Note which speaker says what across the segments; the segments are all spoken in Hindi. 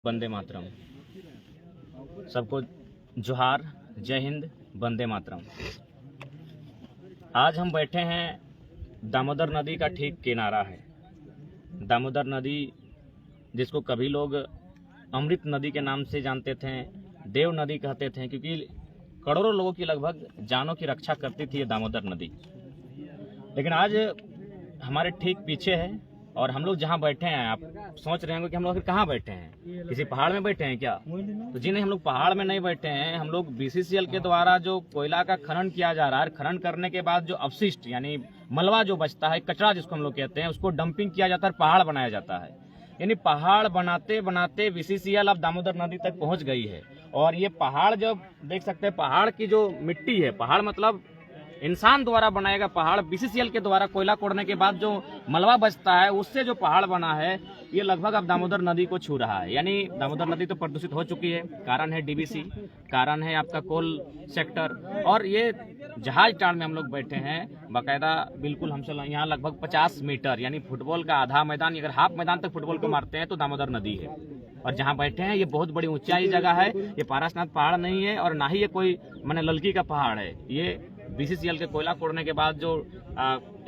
Speaker 1: वंदे मातरम। सबको जोहार, जय हिंद, वंदे मातरम। आज हम बैठे हैं दामोदर नदी का ठीक किनारा है। दामोदर नदी जिसको कभी लोग अमृत नदी के नाम से जानते थे, देव नदी कहते थे, क्योंकि करोड़ों लोगों की लगभग जानों की रक्षा करती थी ये दामोदर नदी। लेकिन आज हमारे ठीक पीछे है और हम लोग जहाँ बैठे हैं, आप सोच रहे होंगे कि हम लोग कहाँ बैठे हैं, किसी पहाड़ में बैठे हैं क्या? तो जी नहीं, हम लोग पहाड़ में नहीं बैठे हैं। हम लोग बीसीसीएल के द्वारा जो कोयला का खनन किया जा रहा है, खनन करने के बाद जो अवशिष्ट यानी मलबा जो बचता है, कचरा जिसको हम लोग कहते हैं, उसको डंपिंग किया जाता है, पहाड़ बनाया जाता है। यानी पहाड़ बनाते बनाते बीसीसीएल अब दामोदर नदी तक पहुंच गई है। और ये पहाड़ जब देख सकते हैं, पहाड़ की जो मिट्टी है, पहाड़ मतलब इंसान द्वारा बनाएगा पहाड़, बीसीसीएल के द्वारा कोयला कोड़ने के बाद जो मलबा बचता है उससे जो पहाड़ बना है, ये लगभग अब दामोदर नदी को छू रहा है। यानी दामोदर नदी तो प्रदूषित हो चुकी है। कारण है डीबीसी, कारण है आपका कोल सेक्टर। और ये जहाज टाड़ में हम लोग बैठे हैं बाकायदा, बिल्कुल हमसे यहाँ लगभग 50 मीटर यानी फुटबॉल का आधा मैदान, अगर हाफ मैदान तक फुटबॉल को मारते हैं तो दामोदर नदी है। और जहाँ बैठे हैं ये बहुत बड़ी ऊंचाई जगह है। ये पारसनाथ पहाड़ नहीं है और ना ही ये कोई मैंने ललकी का पहाड़ है। ये बीसीसीएल के कोयला कोड़ने के बाद जो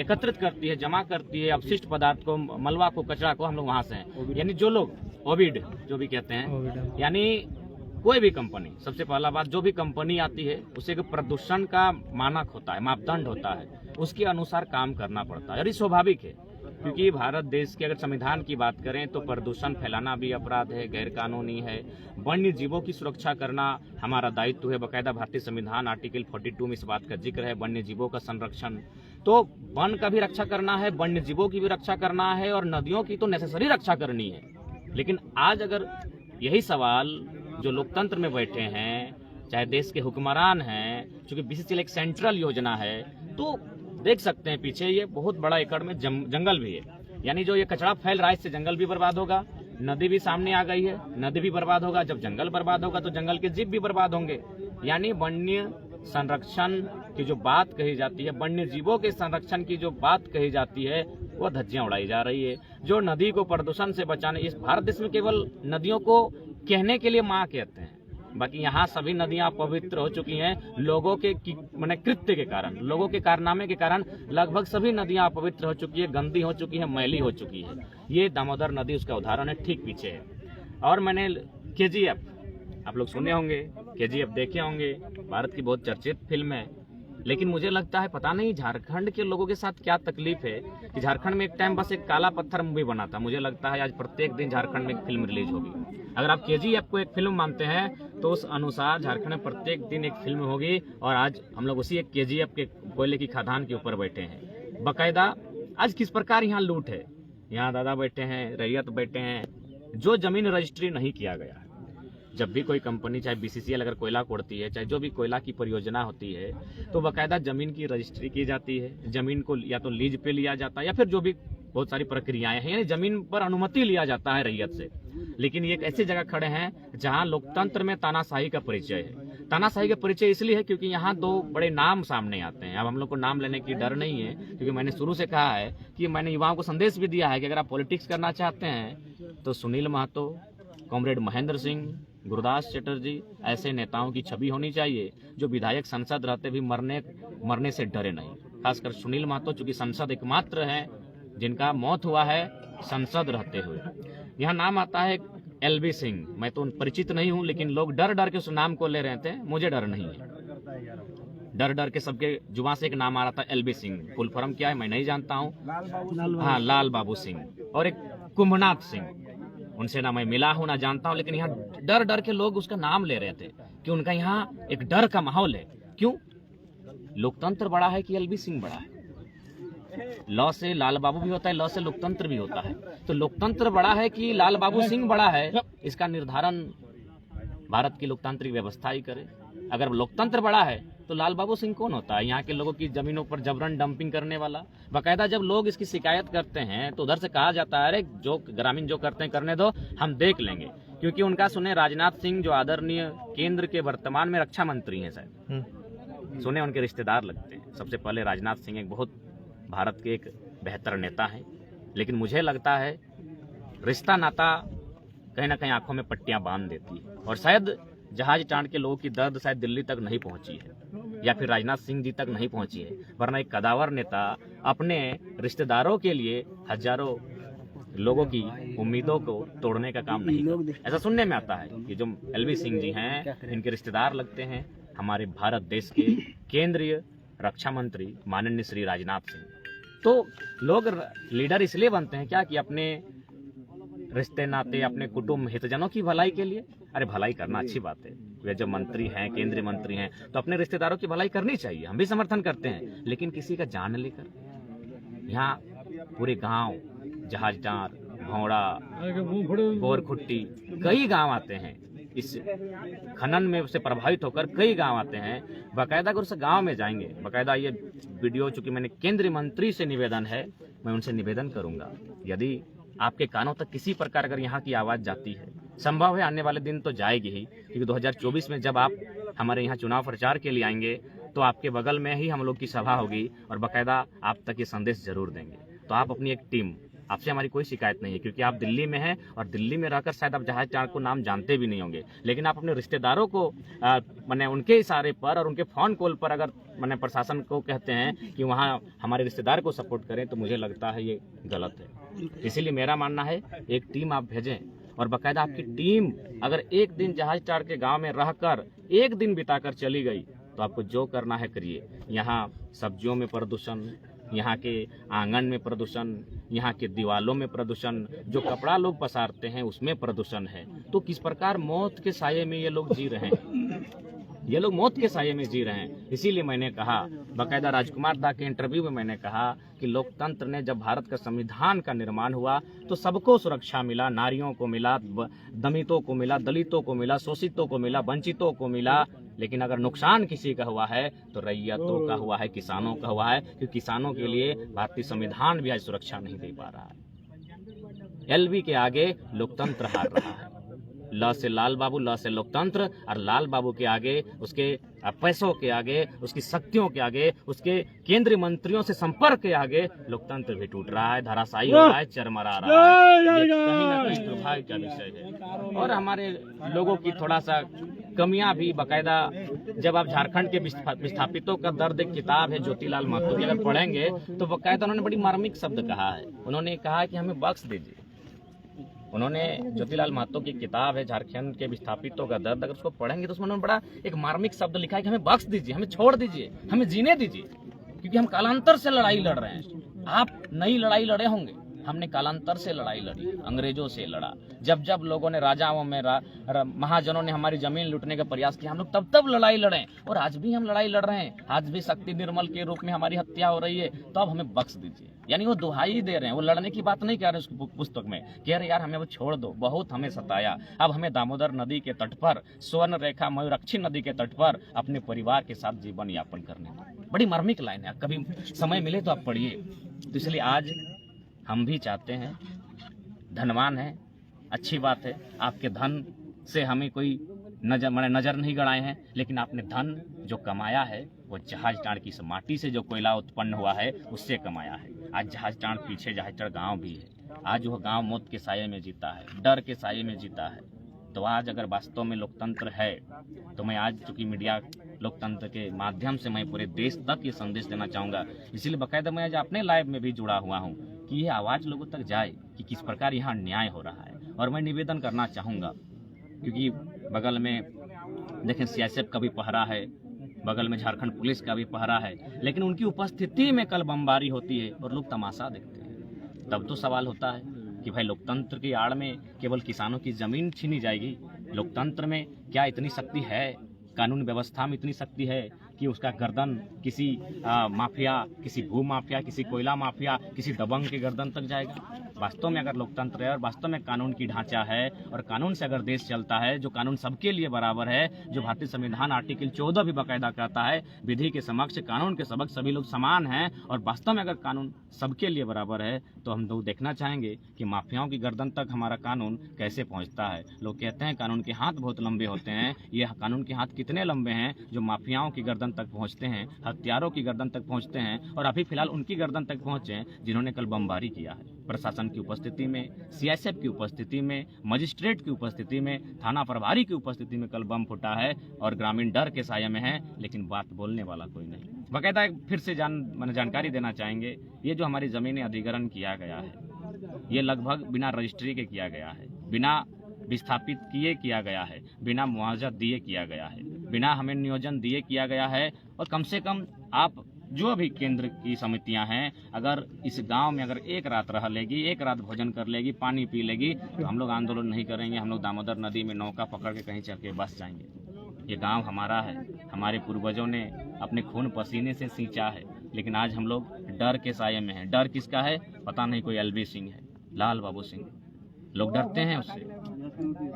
Speaker 1: एकत्रित करती है, जमा करती है अवशिष्ट पदार्थ को, मलबा को, कचरा को, हम लोग वहां से हैं। यानी जो लोग ओविड जो भी कहते हैं, यानी कोई भी कंपनी, सबसे पहला बात, जो भी कंपनी आती है उसे एक प्रदूषण का मानक होता है, मापदंड होता है, उसके अनुसार काम करना पड़ता है। और ये स्वाभाविक है, क्योंकि भारत देश के अगर संविधान की बात करें तो प्रदूषण फैलाना भी अपराध है, गैर कानूनी है। वन्य जीवों की सुरक्षा करना हमारा दायित्व है। बाकायदा भारतीय संविधान आर्टिकल 42 में इस बात का जिक्र है, वन्य जीवों का संरक्षण। तो वन का भी रक्षा करना है, वन्य जीवों की भी रक्षा करना है, और नदियों की तो नेसेसरी रक्षा करनी है। लेकिन आज अगर यही सवाल जो लोकतंत्र में बैठे हैं, चाहे देश के हुक्मरान हैं, चूंकि बीसीसीएल एक सेंट्रल योजना है, तो देख सकते हैं पीछे ये बहुत बड़ा एकड़ में जंगल भी है। यानी जो ये कचरा फैल रहा है, इससे जंगल भी बर्बाद होगा, नदी भी सामने आ गई है, नदी भी बर्बाद होगा। जब जंगल बर्बाद होगा तो जंगल के जीव भी बर्बाद होंगे। यानी वन्य संरक्षण की जो बात कही जाती है, वन्य जीवों के संरक्षण की जो बात कही जाती है, वो धज्जियां उड़ाई जा रही है। जो नदी को प्रदूषण से बचाने, इस भारत देश में केवल नदियों को कहने के लिए माँ कहते हैं, बाकी यहाँ सभी नदियां पवित्र हो चुकी हैं। लोगों के माने कृत्य के कारण, लोगों के कारनामे के कारण लगभग सभी नदियां अपवित्र हो चुकी है, गंदी हो चुकी है, मैली हो चुकी है। ये दामोदर नदी उसका उदाहरण है, ठीक पीछे है। और मैंने केजीएफ, आप लोग सुने होंगे, केजीएफ देखे होंगे, भारत की बहुत चर्चित फिल्म है। लेकिन मुझे लगता है पता नहीं झारखंड के लोगों के साथ क्या तकलीफ है कि झारखंड में एक टाइम बस एक काला पत्थर मूवी बना था। मुझे लगता है आज प्रत्येक दिन झारखंड में एक फिल्म रिलीज होगी। अगर आप केजीएफ को एक फिल्म मानते हैं तो उस अनुसार झारखंड में प्रत्येक दिन एक फिल्म होगी। और आज हम लोग उसी एक केजीएफ के कोयले की खदान के ऊपर बैठे हैं। बाकायदा आज किस प्रकार यहाँ लूट है, यहाँ दादा बैठे हैं, रैयत बैठे हैं। जो जमीन रजिस्ट्री नहीं किया गया है, जब भी कोई कंपनी, चाहे बीसीसीएल अगर कोयला कोड़ती है, चाहे जो भी कोयला की परियोजना होती है, तो बाकायदा जमीन की रजिस्ट्री की जाती है। जमीन को या तो लीज पे लिया जाता है या फिर जो भी बहुत सारी प्रक्रियाएं हैं, यानी जमीन पर अनुमति लिया जाता है रैयत से। लेकिन ये एक ऐसी जगह खड़े हैं जहां लोकतंत्र में तानाशाही का परिचय है। तानाशाही का परिचय इसलिए है क्योंकि यहाँ दो बड़े नाम सामने आते हैं। अब हम लोग को नाम लेने की डर नहीं है, क्योंकि मैंने शुरू से कहा है कि मैंने युवाओं को संदेश भी दिया है कि अगर आप पॉलिटिक्स करना चाहते हैं तो सुनील महतो, कॉमरेड महेंद्र सिंह, गुरुदास चटर्जी, ऐसे नेताओं की छवि होनी चाहिए जो विधायक संसद रहते भी मरने से डरे नहीं। खासकर सुनील महतो, चूंकि संसद एकमात्र है जिनका मौत हुआ है संसद रहते हुए। यहाँ नाम आता है एलबी सिंह। मैं तो परिचित नहीं हूँ, लेकिन लोग डर डर के उस नाम को ले रहे थे। मुझे डर नहीं है, डर डर के सबके जुबान से एक नाम आ रहा था एलबी सिंह। फुल फॉर्म क्या है मैं नहीं जानता हूँ। हाँ, लाल बाबू सिंह। और एक कुंभनाथ सिंह, उनसे ना मैं मिला हूं ना जानता हूं, लेकिन यहाँ डर डर के लोग उसका नाम ले रहे थे कि उनका यहाँ एक डर का माहौल है। क्यों? लोकतंत्र बड़ा है कि एलबी सिंह बड़ा है? लॉ से लाल बाबू भी होता है, लॉ से लोकतंत्र भी होता है। तो लोकतंत्र बड़ा है कि लाल बाबू सिंह बड़ा है, इसका निर्धारण भारत की लोकतांत्रिक व्यवस्था ही करे। अगर लोकतंत्र बड़ा है तो लाल बाबू सिंह कौन होता है? यहाँ के लोगों की जमीनों पर जबरन डंपिंग करने वाला। बाकायदा जब लोग इसकी शिकायत करते हैं तो उधर से कहा जाता है अरे जो ग्रामीण जो करते हैं करने दो, हम देख लेंगे। क्योंकि उनका सुने राजनाथ सिंह जो आदरणीय केंद्र के वर्तमान में रक्षा मंत्री हैं, शायद सुने उनके रिश्तेदार लगते हैं। सबसे पहले राजनाथ सिंह एक बहुत भारत के एक बेहतर नेता हैं, लेकिन मुझे लगता है रिश्ता नाता कहीं ना कहीं आंखों में पट्टियां बांध देती है। और शायद जहाज टाँड़ के लोगों की दर्द शायद दिल्ली तक नहीं पहुंची है या फिर राजनाथ सिंह जी तक नहीं पहुंची है, वरना एक कदावर नेता अपने रिश्तेदारों के लिए हजारों लोगों की उम्मीदों को तोड़ने का काम नहीं करता। ऐसा सुनने में आता है कि जो एलवी सिंह जी हैं, इनके रिश्तेदार लगते हैं हमारे भारत देश के केंद्रीय रक्षा मंत्री माननीय श्री राजनाथ सिंह। तो लोग लीडर इसलिए बनते हैं क्या कि अपने रिश्ते नाते, अपने कुटुंब हितजनों की भलाई के लिए। अरे भलाई करना अच्छी बात है, वे जो मंत्री हैं, केंद्रीय मंत्री हैं, तो अपने रिश्तेदारों की भलाई करनी चाहिए, हम भी समर्थन करते हैं। लेकिन किसी का जान लेकर यहाँ पूरे गांव जहाजटार, भौड़ा, बोरखुट्टी, कई गांव आते हैं इस खनन में से प्रभावित होकर, कई गांव आते हैं। बाकायदा अगर उस गांव में जाएंगे, बाकायदा ये वीडियो चूंकि मैंने केंद्रीय मंत्री से निवेदन है, मैं उनसे निवेदन करूंगा यदि आपके कानों तक किसी प्रकार अगर यहाँ की आवाज जाती है, संभव है आने वाले दिन तो जाएगी ही, क्योंकि 2024 में जब आप हमारे यहाँ चुनाव प्रचार के लिए आएंगे तो आपके बगल में ही हम लोग की सभा होगी और बाकायदा आप तक ये संदेश जरूर देंगे। तो आप अपनी एक टीम, आपसे हमारी कोई शिकायत नहीं है क्योंकि आप दिल्ली में हैं और दिल्ली में रहकर शायद आप जहाज टाँड़ को नाम जानते भी नहीं होंगे, लेकिन आप अपने रिश्तेदारों को मैंने उनके इशारे पर और उनके फोन कॉल पर अगर मैंने प्रशासन को कहते हैं कि वहाँ हमारे रिश्तेदार को सपोर्ट करें, तो मुझे लगता है ये गलत है। इसीलिए मेरा मानना है एक टीम आप भेजें और बाकायदा आपकी टीम अगर एक दिन जहाज टाँड़ के गाँव में रहकर एक दिन बिताकर चली गई तो आपको जो करना है करिए। यहाँ सब्जियों में प्रदूषण, यहाँ के आंगन में प्रदूषण, यहाँ के दीवालों में प्रदूषण, जो कपड़ा लोग पसारते हैं उसमें प्रदूषण है। तो किस प्रकार मौत के साये में ये लोग जी रहे हैं, ये लोग मौत के साये में जी रहे हैं। इसीलिए मैंने कहा, बाकायदा राजकुमार दा के इंटरव्यू में मैंने कहा कि लोकतंत्र ने जब भारत का संविधान का निर्माण हुआ तो सबको सुरक्षा मिला, नारियों को मिला, दमितों को मिला, दलितों को मिला, शोषितों को मिला, वंचितों को मिला। लेकिन अगर नुकसान किसी का हुआ है तो रैयतों का हुआ है, किसानों का हुआ है, क्योंकि किसानों के लिए भारतीय संविधान भी आज सुरक्षा नहीं दे पा रहा है। एलवी के आगे लोकतंत्र हार रहा है। ल से लाल बाबू, ल से लोकतंत्र, और लाल बाबू के आगे, उसके पैसों के आगे, उसकी शक्तियों के आगे, उसके केंद्रीय मंत्रियों से संपर्क के आगे लोकतंत्र भी टूट रहा है, धराशायी हो रहा है, चरमरा रहा है। ये कहीं ना कहीं दुर्भाग्य का विषय है। और हमारे लोगों की थोड़ा सा कमियां भी बाकायदा, जब आप झारखंड के विस्थापितों का दर्द एक किताब है ज्योतिलाल महतो की, अगर पढ़ेंगे तो बाकायदा उन्होंने बड़ी मार्मिक शब्द कहा है। उन्होंने कहा कि हमें बख्श दीजिए। उन्होंने ज्योतिलाल महतो की किताब है झारखंड के विस्थापितों का दर्द, अगर उसको पढ़ेंगे तो उसमें उन्होंने बड़ा एक मार्मिक शब्द लिखा है कि हमें बख्श दीजिए, हमें छोड़ दीजिए, हमें जीने दीजिए, क्योंकि हम कालांतर से लड़ाई लड़ रहे हैं। आप नई लड़ाई लड़े होंगे, हमने कालांतर से लड़ाई लड़ी, अंग्रेजों से लड़ा। जब जब लोगों ने, राजाओं में, महाजनों ने हमारी जमीन लूटने का प्रयास किया, हम लोग तब तब लड़ाई लड़े और आज भी हम लड़ाई लड़ रहे हैं। आज भी शक्ति निर्मल के रूप में हमारी हत्या हो रही है, तो अब हमें बख्श दीजिए। यानी वो दुहाई दे रहे हैं, वो लड़ने की बात नहीं कह रहे उस पुस्तक में, कह रहे यार हमें वो छोड़ दो, बहुत हमें सताया, अब हमें दामोदर नदी के तट पर, स्वर्ण रेखा मयूराक्षी नदी के तट पर अपने परिवार के साथ जीवन यापन करने दो। बड़ी मार्मिक लाइन है, कभी समय मिले तो आप पढ़िए। तो इसलिए आज हम भी चाहते हैं, धनवान है, अच्छी बात है, आपके धन से हमें कोई नजर नहीं गड़ाए हैं, लेकिन आपने धन जो कमाया है वो जहाज टाँड़ की माटी से जो कोयला उत्पन्न हुआ है उससे कमाया है। आज जहाज टाँड़ पीछे जहाज टाँड़ गाँव भी है, आज वह गाँव मौत के साये में जीता है, डर के साये में जीता है। तो आज अगर वास्तव में लोकतंत्र है तो मैं आज चूंकि मीडिया लोकतंत्र के माध्यम से मैं पूरे देश तक ये संदेश देना चाहूँगा, इसीलिए बाकायदा मैं आज अपने लाइव में भी जुड़ा हुआ हूँ कि ये आवाज़ लोगों तक जाए कि किस प्रकार यहाँ अन्याय हो रहा है। और मैं निवेदन करना चाहूँगा, क्योंकि बगल में देखें सीआईएसएफ का भी पहरा है, बगल में झारखंड पुलिस का भी पहरा है, लेकिन उनकी उपस्थिति में कल बमबारी होती है और लोग तमाशा देखते हैं। तब तो सवाल होता है कि भाई लोकतंत्र की आड़ में केवल किसानों की जमीन छीनी जाएगी? लोकतंत्र में क्या इतनी शक्ति है, कानून व्यवस्था में इतनी शक्ति है कि उसका गर्दन किसी माफिया, किसी भू माफिया, किसी कोयला माफिया, किसी दबंग के गर्दन तक जाएगा? वास्तव में अगर लोकतंत्र है और वास्तव में कानून की ढांचा है और कानून से अगर देश चलता है, जो कानून सबके लिए बराबर है, जो भारतीय संविधान आर्टिकल 14 भी बाकायदा कहता है विधि के समक्ष, कानून के समक्ष सभी लोग समान हैं, और वास्तव में अगर कानून सबके लिए बराबर है तो हम लोग देखना चाहेंगे कि माफियाओं की गर्दन तक हमारा कानून कैसे पहुंचता है। लोग कहते हैं कानून के हाथ बहुत लंबे होते हैं, ये कानून के हाथ कितने लंबे हैं जो माफियाओं की गर्दन तक पहुंचते हैं, हत्यारों की गर्दन तक पहुंचते हैं, और अभी फिलहाल उनकी गर्दन तक पहुंचे हैं जिन्होंने कल बमबारी किया है। प्रशासन की उपस्थिति में, सीआईएसएफ की उपस्थिति में, मजिस्ट्रेट की उपस्थिति में, थाना प्रभारी की उपस्थिति में कल बम फूटा है और ग्रामीण डर के साये में है, लेकिन बात बोलने वाला कोई नहीं। बाकायदा फिर से जानकारी देना चाहेंगे, ये जो हमारी ज़मीनें अधिग्रहण किया गया है, ये लगभग बिना रजिस्ट्री के किया गया है, बिना विस्थापित किया गया है, बिना मुआवजा दिए किया गया है, बिना हमें नियोजन दिए किया गया है। और कम से कम आप जो भी केंद्र की समितियां हैं, अगर इस गांव में अगर एक रात रह लेगी, एक रात भोजन कर लेगी, पानी पी लेगी, तो हम लोग आंदोलन नहीं करेंगे। हम लोग दामोदर नदी में नौका पकड़ के कहीं चल के बस जाएंगे। ये गांव हमारा है, हमारे पूर्वजों ने अपने खून पसीने से सींचा है, लेकिन आज हम लोग डर के साये में हैं। डर किसका है पता नहीं, कोई एलबी सिंह है, लाल बाबू सिंह, लोग डरते हैं उससे,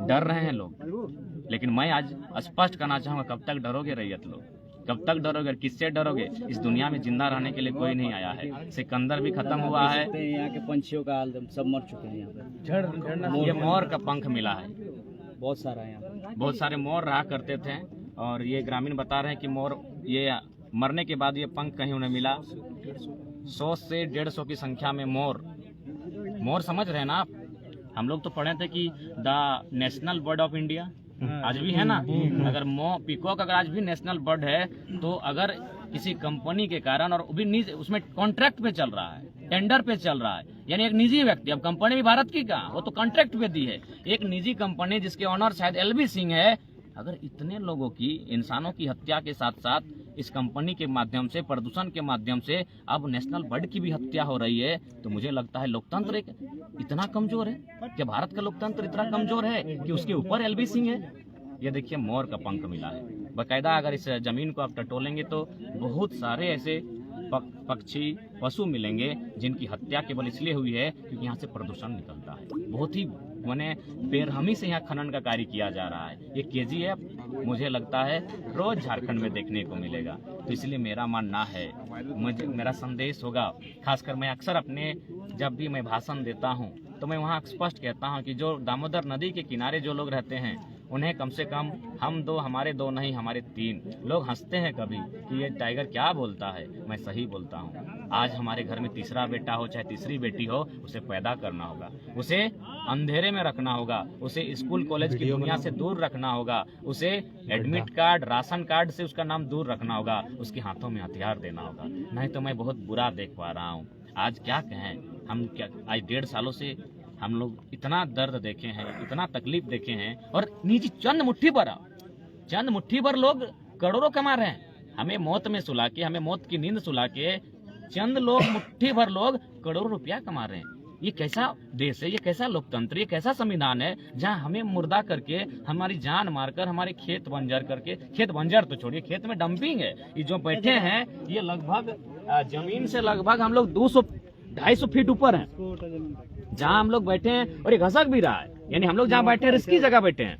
Speaker 1: डर रहे हैं लोग। लेकिन मैं आज स्पष्ट करना चाहूँगा, कब तक डरोगे रैयत लोग, कब तक डरोगे, किससे डरोगे? इस दुनिया में जिंदा रहने के लिए कोई नहीं आया है। सिकंदर भी खत्म हुआ है,
Speaker 2: यहाँ के पंछियों का हाल सब मर चुके हैं। यहाँ पे
Speaker 1: ये मोर का पंख मिला है,
Speaker 2: बहुत सारा है यहाँ,
Speaker 1: बहुत सारे मोर रहा करते थे। और ये ग्रामीण बता रहे हैं कि मोर ये मरने के बाद ये पंख कहीं उन्हें मिला। 100 से 150 की संख्या में मोर समझ रहे हैं ना आप? हम लोग तो पढ़े थे कि the national bird of India आज भी है ना। अगर पीकॉक अगर आज भी नेशनल बर्ड है, तो अगर किसी कंपनी के कारण, और भी उसमें कॉन्ट्रैक्ट पे चल रहा है, टेंडर पे चल रहा है, यानी एक निजी व्यक्ति, अब कंपनी भी भारत की कहाँ, वो तो कॉन्ट्रैक्ट पे दी है, एक निजी कंपनी जिसके ऑनर शायद एलबी सिंह है। अगर इतने लोगों की, इंसानों की हत्या के साथ साथ इस कंपनी के माध्यम से, प्रदूषण के माध्यम से अब नेशनल बर्ड की भी हत्या हो रही है, तो मुझे लगता है लोकतंत्र इतना कमजोर है क्या? भारत का लोकतंत्र इतना कमजोर है कि उसके ऊपर एलबी सिंह है? ये देखिए मोर का पंख मिला है। बाकायदा अगर इस जमीन को आप टटोलेंगे तो बहुत सारे ऐसे पक्षी, पशु मिलेंगे जिनकी हत्या केवल इसलिए हुई है क्योंकि यहाँ से प्रदूषण निकलता है। बहुत ही माने बेरहमी से यहाँ खनन का कार्य किया जा रहा है। ये KGF मुझे लगता है रोज झारखंड में देखने को मिलेगा। तो इसलिए मेरा मानना है, मेरा संदेश होगा, खासकर मैं अक्सर अपने जब भी मैं भाषण देता हूँ तो मैं वहाँ स्पष्ट कहता हूँ कि जो दामोदर नदी के किनारे जो लोग रहते हैं, उन्हें कम से कम हम दो, हमारे दो नहीं हमारे 3 लोग हंसते हैं कभी कि ये टाइगर क्या बोलता है, मैं सही बोलता हूँ। आज हमारे घर में तीसरा बेटा हो चाहे तीसरी बेटी हो, उसे पैदा करना होगा, उसे अंधेरे में रखना होगा, उसे स्कूल कॉलेज की दुनिया से दूर रखना होगा, उसे एडमिट कार्ड, राशन कार्ड से उसका नाम दूर रखना होगा, उसके हाथों में हथियार देना होगा। नहीं तो मैं बहुत बुरा देख पा रहा हूँ। आज क्या कहें हम, क्या आज 1.5 सालों से हम लोग इतना दर्द देखे हैं, इतना तकलीफ देखे हैं, और नीचे चंद मुट्ठी भर लोग करोड़ों कमा रहे हैं। हमें मौत में सुला के, हमें मौत की नींद सुला के चंद लोग, मुट्ठी भर लोग करोड़ों रुपया कमा रहे हैं। ये कैसा देश है, ये कैसा लोकतंत्र, ये कैसा संविधान है जहां हमें मुर्दा करके, हमारी जान मारकर, हमारे खेत बंजर करके, खेत बंजर तो छोड़िए, खेत में डंपिंग है। ये जो बैठे हैं ये लगभग जमीन से लगभग हम लोग 200-250 फीट ऊपर हैं जहां हम लोग बैठे हैं, और ये घसक भी रहा है। यानी हम लोग जहां बैठे हैं रिस्की जगह बैठे हैं,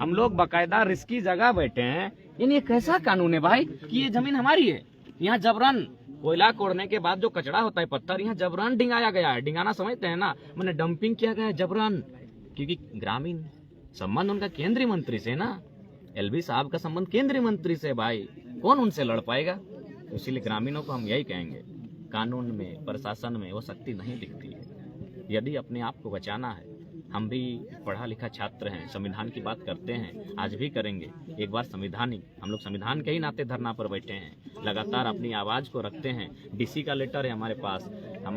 Speaker 1: हम लोग बाकायदा रिस्की जगह बैठे हैं। यानी ये कैसा कानून है भाई कि ये जमीन हमारी है? यहाँ जबरन कोयला कोड़ने के बाद जो कचरा होता है, पत्थर, यहाँ जबरन डिंगाया गया है। डिंगाना समझते हैं ना, मैंने डंपिंग किया गया है जबरन, क्योंकि ग्रामीण संबंध उनका केंद्रीय मंत्री से ना, एलबी साहब का संबंध केंद्रीय मंत्री से, भाई कौन उनसे लड़ पाएगा? तो इसीलिए ग्रामीणों को हम यही कहेंगे, कानून में, प्रशासन में वो शक्ति नहीं दिखती है। यदि अपने आप को बचाना है, हम भी पढ़ा लिखा छात्र हैं, संविधान की बात करते हैं, आज भी करेंगे। एक बार संविधानिक, हम लोग संविधान के ही नाते धरना पर बैठे हैं, लगातार अपनी आवाज़ को रखते हैं। DC का लेटर है हमारे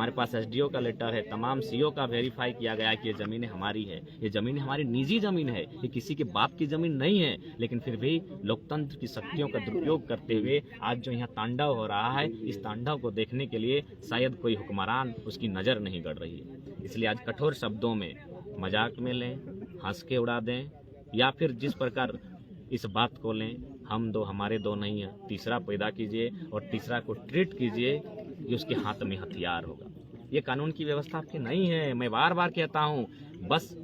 Speaker 1: पास SDO का लेटर है, तमाम CO का वेरीफाई किया गया है कि ये ज़मीनें हमारी है, ये ज़मीन हमारी निजी ज़मीन है, ये किसी के बाप की ज़मीन नहीं है। लेकिन फिर भी लोकतंत्र की शक्तियों का दुरुपयोग करते हुए आज जो यहाँ तांडव हो रहा है, इस तांडव को देखने के लिए शायद कोई हुक्मरान उसकी नज़र नहीं गड़ रही है। इसलिए आज कठोर शब्दों में, मजाक में लें, हंस के उड़ा दें, या फिर जिस प्रकार इस बात को लें, हम दो हमारे दो नहीं है, तीसरा पैदा कीजिए और तीसरा को ट्रीट कीजिए कि उसके हाथ में हथियार होगा। ये कानून की व्यवस्था आपकी नहीं है। मैं बार बार कहता हूँ, बस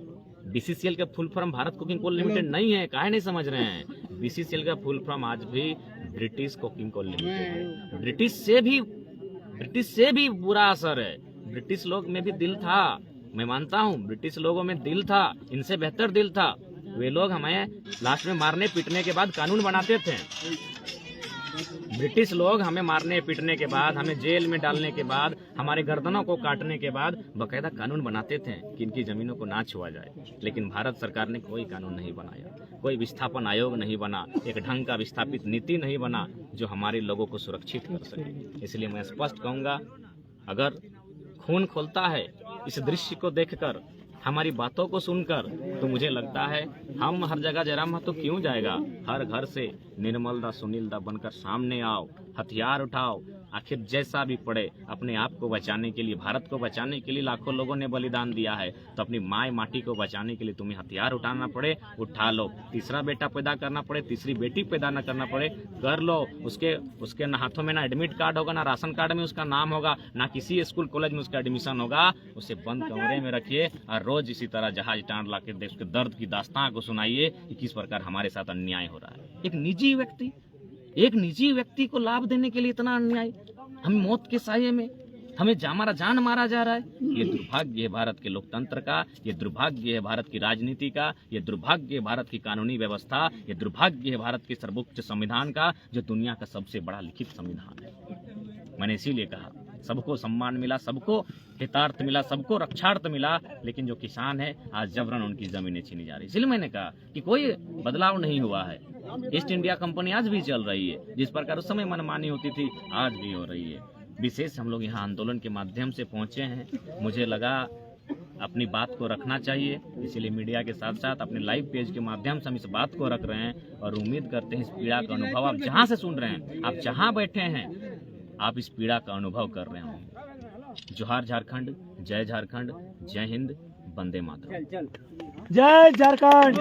Speaker 1: BCCL का full form Bharat cooking coal limited नहीं है, काहे नहीं समझ रहे हैं? BCCL का फुल फॉर्म आज भी ब्रिटिश कुकिंग कोल लिमिटेड है। ब्रिटिश से भी बुरा असर है। ब्रिटिश लोग में भी दिल था, मैं मानता हूँ, ब्रिटिश लोगों में दिल था, इनसे बेहतर दिल था। वे लोग हमें लास्ट में मारने पीटने के बाद कानून बनाते थे। ब्रिटिश लोग हमें मारने पीटने के बाद, हमें जेल में डालने के बाद, हमारे गर्दनों को काटने के बाद बकायदा कानून बनाते थे कि इनकी जमीनों को ना छुआ जाए। लेकिन भारत सरकार ने कोई कानून नहीं बनाया, कोई विस्थापन आयोग नहीं बना, एक ढंग का विस्थापित नीति नहीं बना जो हमारे लोगों को सुरक्षित कर सके। इसलिए मैं स्पष्ट कहूँगा, अगर खून खोलता है इस दृश्य को देखकर, हमारी बातों को सुनकर, तो मुझे लगता है हम हर जगह जयराम महतो क्यों जाएगा, हर घर से निर्मल दा सुनील दा बनकर सामने आओ, हथियार उठाओ, आखिर जैसा भी पड़े अपने आप को बचाने के लिए, भारत को बचाने के लिए लाखों लोगों ने बलिदान दिया है, तो अपनी माँ माटी को बचाने के लिए तुम्हें हथियार उठाना पड़े, उठा लो। तीसरा बेटा पैदा करना पड़े, तीसरी बेटी पैदा न करना पड़े, कर लो। उसके ना हाथों में ना एडमिट कार्ड होगा, ना राशन कार्ड में उसका नाम होगा, ना किसी स्कूल कॉलेज में उसका एडमिशन होगा। उसे बंद कमरे में रखिए और रोज इसी तरह जहाज टांड ला के उसके दर्द की दास्तां को सुनाइए कि किस प्रकार हमारे साथ अन्याय हो रहा है। एक निजी व्यक्ति को लाभ देने के लिए इतना अन्याय, हम मौत के साये में हमें हमारा जान मारा जा रहा है। ये दुर्भाग्य है भारत के लोकतंत्र का, ये दुर्भाग्य है भारत की राजनीति का, ये दुर्भाग्य है भारत की कानूनी व्यवस्था, ये दुर्भाग्य है भारत के सर्वोच्च संविधान का, जो दुनिया का सबसे बड़ा लिखित संविधान है। मैंने इसीलिए कहा, सबको सम्मान मिला, सबको हितार्थ मिला, सबको रक्षार्थ मिला, लेकिन जो किसान है आज जबरन उनकी जमीनें छीनी जा रही। इसलिए मैंने कहा कि कोई बदलाव नहीं हुआ है। ईस्ट इंडिया कंपनी आज भी चल रही है, जिस प्रकार उस समय मनमानी होती थी आज भी हो रही है। विशेष हम लोग यहाँ आंदोलन के माध्यम से पहुंचे हैं, मुझे लगा अपनी बात को रखना चाहिए, इसीलिए मीडिया के साथ साथ अपने लाइव पेज के माध्यम से हम इस बात को रख रहे हैं और उम्मीद करते हैं इस पीड़ा का अनुभव आप जहाँ से सुन रहे हैं, आप जहाँ बैठे हैं, आप इस पीड़ा का अनुभव कर रहे होंगे। जोहार झारखंड, जय झारखंड, जय हिंद, वंदे मातरम।
Speaker 2: जय झारखंड।